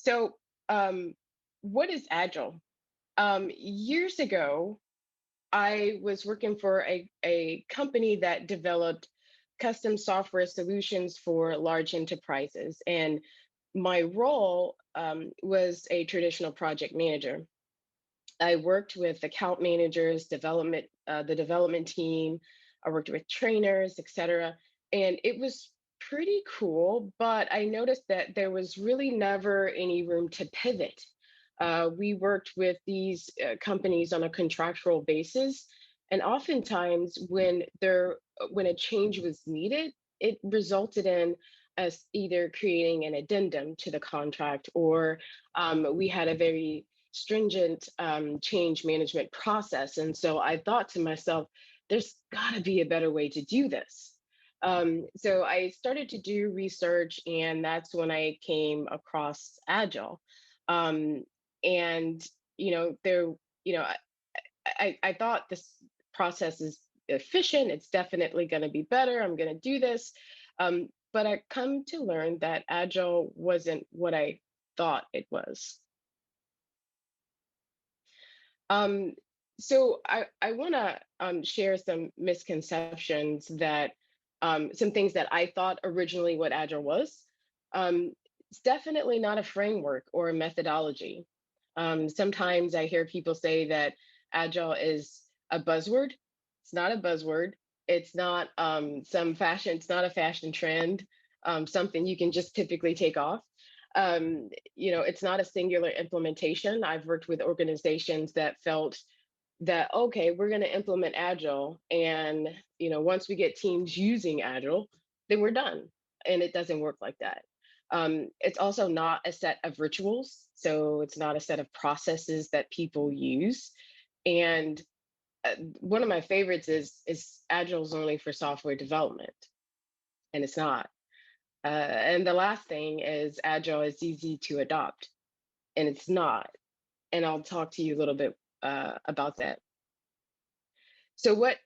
So, what is Agile? Years ago, I was working for a company that developed custom software solutions for large enterprises. And my role was a traditional project manager. I worked with account managers, the development team. I worked with trainers, et cetera. And it was pretty cool, but I noticed that there was really never any room to pivot. We worked with these companies on a contractual basis, and oftentimes when a change was needed, it resulted in us either creating an addendum to the contract, or we had a very stringent change management process. And so I thought to myself, there's got to be a better way to do this. So I started to do research, and that's when I came across Agile. Um, and there, I thought this process is efficient. It's definitely going to be better. I'm going to do this. But I come to learn that Agile wasn't what I thought it was. Um, so I want to share some misconceptions some things that I thought originally what Agile was. It's definitely not a framework or a methodology. Sometimes I hear people say that Agile is a buzzword. It's not a buzzword. It's not it's not a fashion trend, something you can just typically take off. It's not a singular implementation. I've worked with organizations that felt that, okay, we're going to implement Agile. And, once we get teams using Agile, then we're done. And it doesn't work like that. It's also not a set of rituals. So it's not a set of processes that people use. And one of my favorites is Agile's only for software development, and it's not. And the last thing is Agile is easy to adopt, and it's not. And I'll talk to you a little bit about that. So, what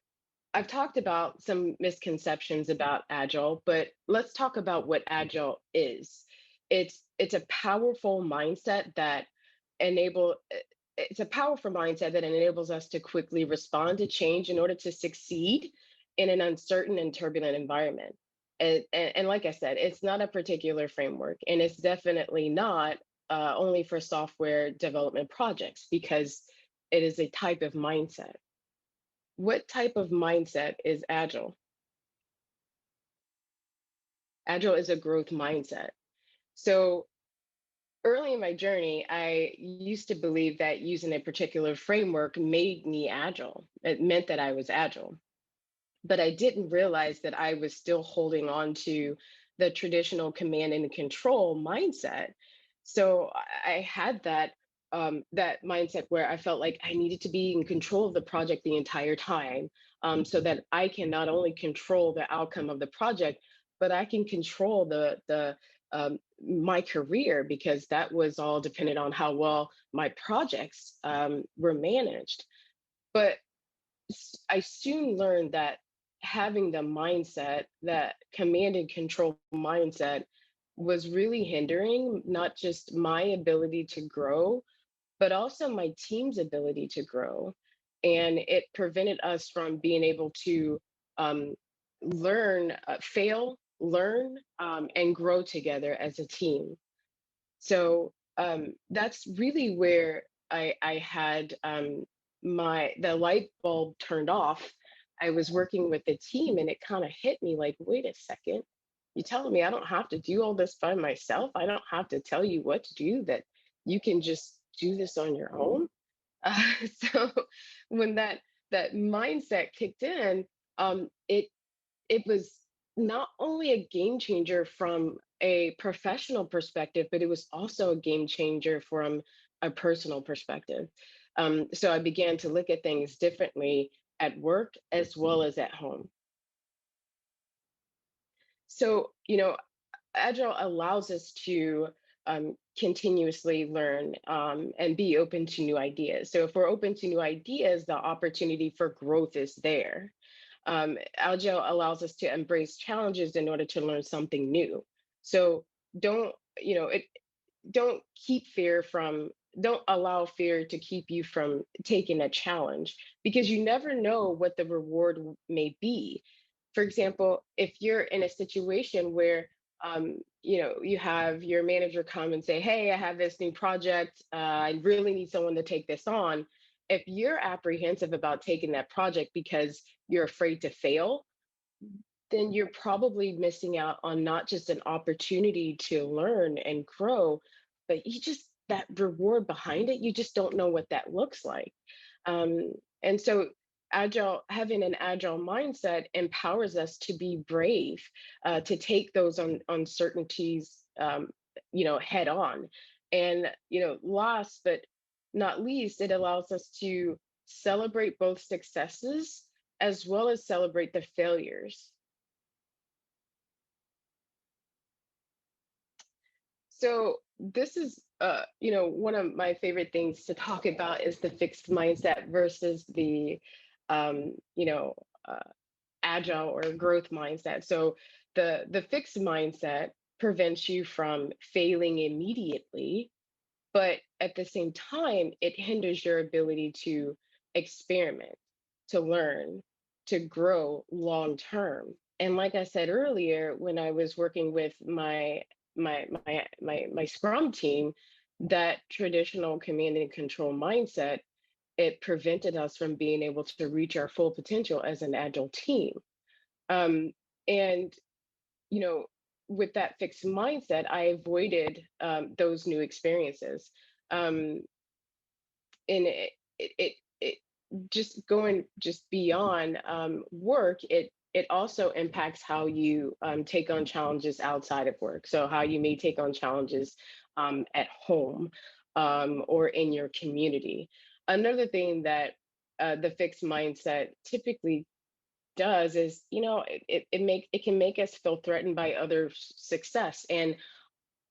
I've talked about some misconceptions about Agile, but let's talk about what Agile is. It's a powerful mindset that enable. It's a powerful mindset that enables us to quickly respond to change in order to succeed in an uncertain and turbulent environment. And like I said, it's not a particular framework, and it's definitely not only for software development projects, because it is a type of mindset. What type of mindset is Agile? Agile is a growth mindset. So early in my journey, I used to believe that using a particular framework made me Agile. It meant that I was Agile. But I didn't realize that I was still holding on to the traditional command and control mindset. So I had that mindset where I felt like I needed to be in control of the project the entire time, so that I can not only control the outcome of the project, but I can control the my career, because that was all dependent on how well my projects were managed. But I soon learned that having the mindset, that command and control mindset, was really hindering not just my ability to grow, but also my team's ability to grow. And it prevented us from being able to um, fail, learn, and grow together as a team. So that's really where I had the light bulb turned off. I was working with the team, and it kind of hit me like, wait a second, you telling me I don't have to do all this by myself? I don't have to tell you what to do, that you can just do this on your own? Uh, so when that mindset kicked in, it was not only a game changer from a professional perspective, but it was also a game changer from a personal perspective. So I began to look at things differently at work as well as at home. So, Agile allows us to continuously learn and be open to new ideas. So, if we're open to new ideas, the opportunity for growth is there. Agile allows us to embrace challenges in order to learn something new. So, don't, you know, it. don't keep fear from don't allow fear to keep you from taking a challenge, because you never know what the reward may be. For example, if you're in a situation where you have your manager come and say, hey, I have this new project, I really need someone to take this on. If you're apprehensive about taking that project because you're afraid to fail, then you're probably missing out on not just an opportunity to learn and grow, but you just that reward behind it, you just don't know what that looks like. And so having an agile mindset empowers us to be brave, to take those uncertainties, head on. And, last but not least, it allows us to celebrate both successes as well as celebrate the failures. So this is, one of my favorite things to talk about is the fixed mindset versus the, um, you know, uh, agile or growth mindset. So the fixed mindset prevents you from failing immediately, but at the same time, it hinders your ability to experiment, to learn, to grow long term. And like I said earlier, when I was working with my Scrum team, that traditional command and control mindset, it prevented us from being able to reach our full potential as an agile team. Um, and you know, with that fixed mindset, I avoided those new experiences. Um, and it just going just beyond work, it also impacts how you take on challenges outside of work. So how you may take on challenges at home, or in your community. Another thing that the fixed mindset typically does is, it can make us feel threatened by other success. And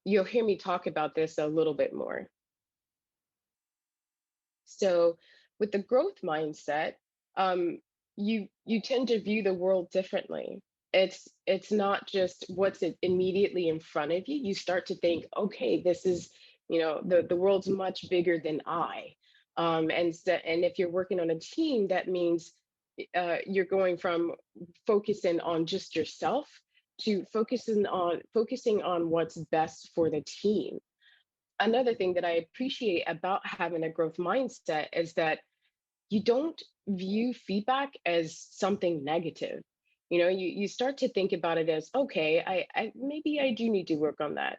you'll hear me talk about this a little bit more. So with the growth mindset, um, you tend to view the world differently. It's not just what's immediately in front of you. You start to think, okay, this is, the world's much bigger than I. And if you're working on a team, that means you're going from focusing on just yourself to focusing on what's best for the team. Another thing that I appreciate about having a growth mindset is that you don't view feedback as something negative. You start to think about it as, okay, I maybe I do need to work on that.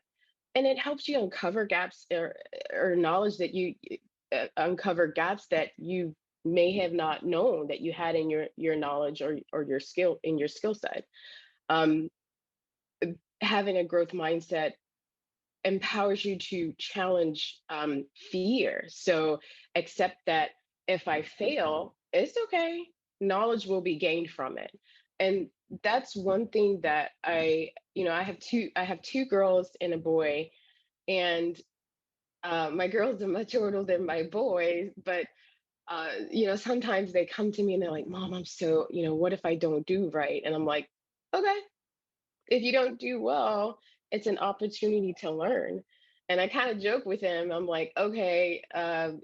And it helps you uncover gaps, or knowledge that you uncover gaps that you may have not known that you had in your knowledge, or your skill set. Um, Having a growth mindset empowers you to challenge fear. So accept that if I fail, it's okay. Knowledge will be gained from it. And that's one thing that I have two girls and a boy, and my girls are much older than my boys, but sometimes they come to me and they're like, Mom, I'm so, what if I don't do right? And I'm like, okay, if you don't do well, it's an opportunity to learn. And I kind of joke with him. I'm like, okay,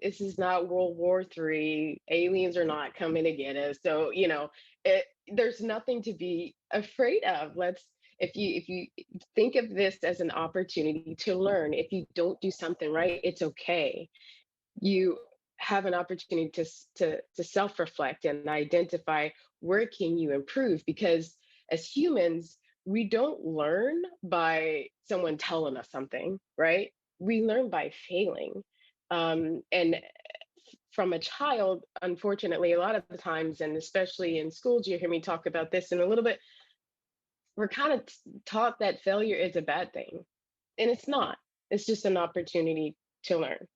this is not World War III. Aliens are not coming to get us. So, there's nothing to be afraid of. If you think of this as an opportunity to learn, if you don't do something right, it's okay. You have an opportunity to self-reflect and identify where can you improve, because as humans, we don't learn by someone telling us something, right? We learn by failing. And from a child, unfortunately, a lot of the times, and especially in schools, you hear me talk about this in a little bit, we're kind of taught that failure is a bad thing, and it's not. It's just an opportunity to learn.